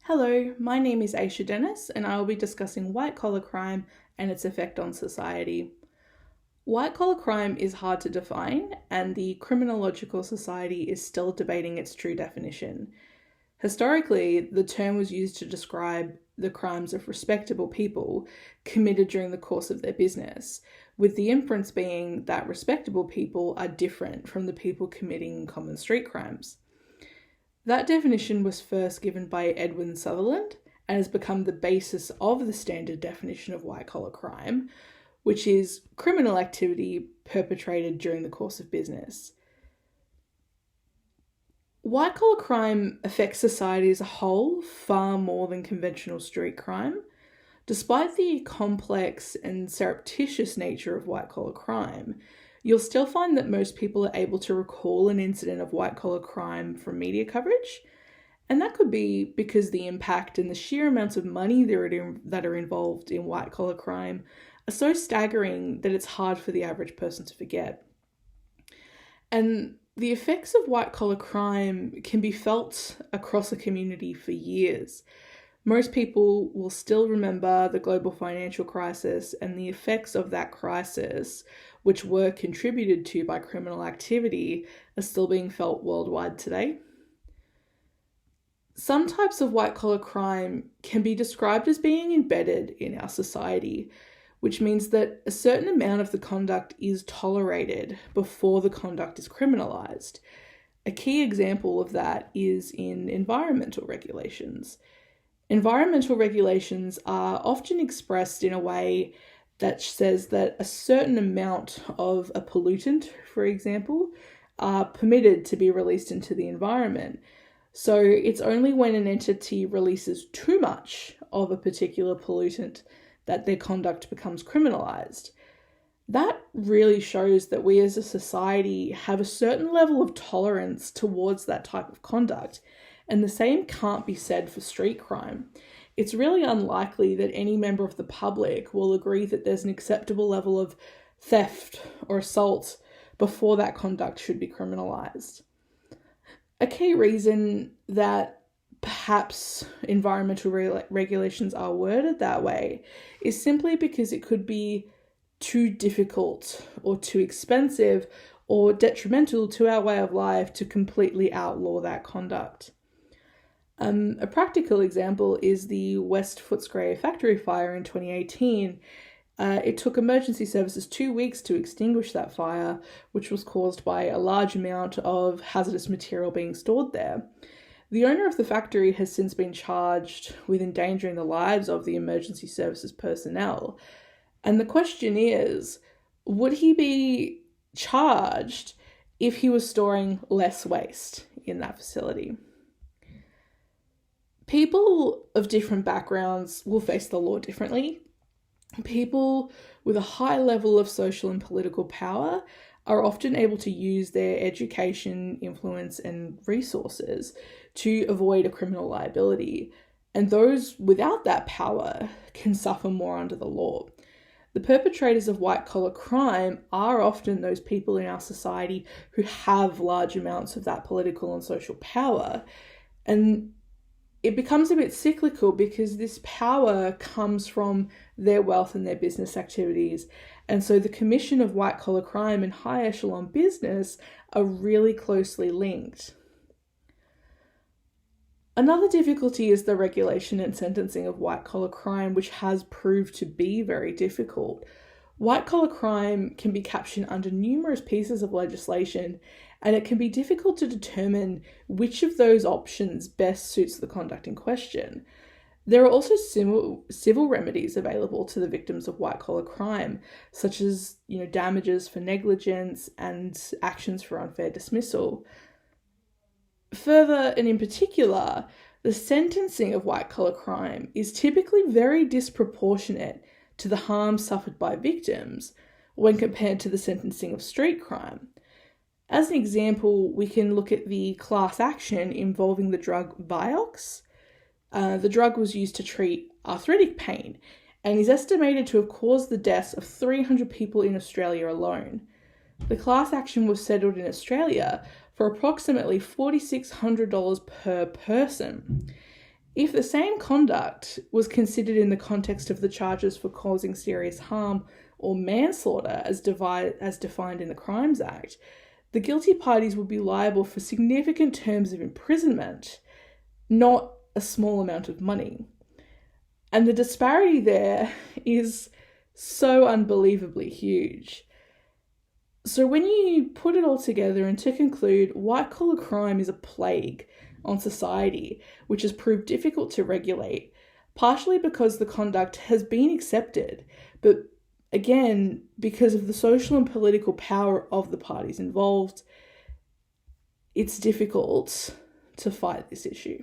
Hello, my name is Aisha Dennis, and I will be discussing white collar crime and its effect on society. White collar crime is hard to define, and the Criminological Society is still debating its true definition. Historically, the term was used to describe the crimes of respectable people committed during the course of their business, with the inference being that respectable people are different from the people committing common street crimes. That definition was first given by Edwin Sutherland and has become the basis of the standard definition of white-collar crime, which is criminal activity perpetrated during the course of business. White-collar crime affects society as a whole far more than conventional street crime. Despite the complex and surreptitious nature of white-collar crime, you'll still find that most people are able to recall an incident of white-collar crime from media coverage, and that could be because the impact and the sheer amounts of money that are involved in white-collar crime are so staggering that it's hard for the average person to forget. And the effects of white-collar crime can be felt across a community for years. Most people will still remember the global financial crisis and the effects of that crisis, which were contributed to by criminal activity, are still being felt worldwide today. Some types of white-collar crime can be described as being embedded in our society, which means that a certain amount of the conduct is tolerated before the conduct is criminalised. A key example of that is in environmental regulations. Environmental regulations are often expressed in a way that says that a certain amount of a pollutant, for example, are permitted to be released into the environment. So it's only when an entity releases too much of a particular pollutant that their conduct becomes criminalised. That really shows that we as a society have a certain level of tolerance towards that type of conduct, and the same can't be said for street crime. It's really unlikely that any member of the public will agree that there's an acceptable level of theft or assault before that conduct should be criminalised. A key reason that perhaps environmental regulations are worded that way is simply because it could be too difficult or too expensive or detrimental to our way of life to completely outlaw that conduct. A practical example is the West Footscray factory fire in 2018. It took emergency services 2 weeks to extinguish that fire, which was caused by a large amount of hazardous material being stored there. The owner of the factory has since been charged with endangering the lives of the emergency services personnel. And the question is, would he be charged if he was storing less waste in that facility? People of different backgrounds will face the law differently. People with a high level of social and political power are often able to use their education, influence, and resources to avoid a criminal liability, and those without that power can suffer more under the law. The perpetrators of white-collar crime are often those people in our society who have large amounts of that political and social power, and it becomes a bit cyclical because this power comes from their wealth and their business activities. And so the commission of white-collar crime and high echelon business are really closely linked. Another difficulty is the regulation and sentencing of white-collar crime, which has proved to be very difficult. White-collar crime can be captioned under numerous pieces of legislation, and it can be difficult to determine which of those options best suits the conduct in question. There are also civil remedies available to the victims of white-collar crime, such as damages for negligence and actions for unfair dismissal. Further, and in particular, the sentencing of white-collar crime is typically very disproportionate to the harm suffered by victims when compared to the sentencing of street crime. As an example, we can look at the class action involving the drug Vioxx. The drug was used to treat arthritic pain and is estimated to have caused the deaths of 300 people in Australia alone. The class action was settled in Australia for approximately $4,600 per person. If the same conduct was considered in the context of the charges for causing serious harm or manslaughter as defined in the Crimes Act, the guilty parties would be liable for significant terms of imprisonment, not a small amount of money. And the disparity there is so unbelievably huge. So when you put it all together and to conclude, white-collar crime is a plague on society, which has proved difficult to regulate, partially because the conduct has been accepted, but again, because of the social and political power of the parties involved, it's difficult to fight this issue.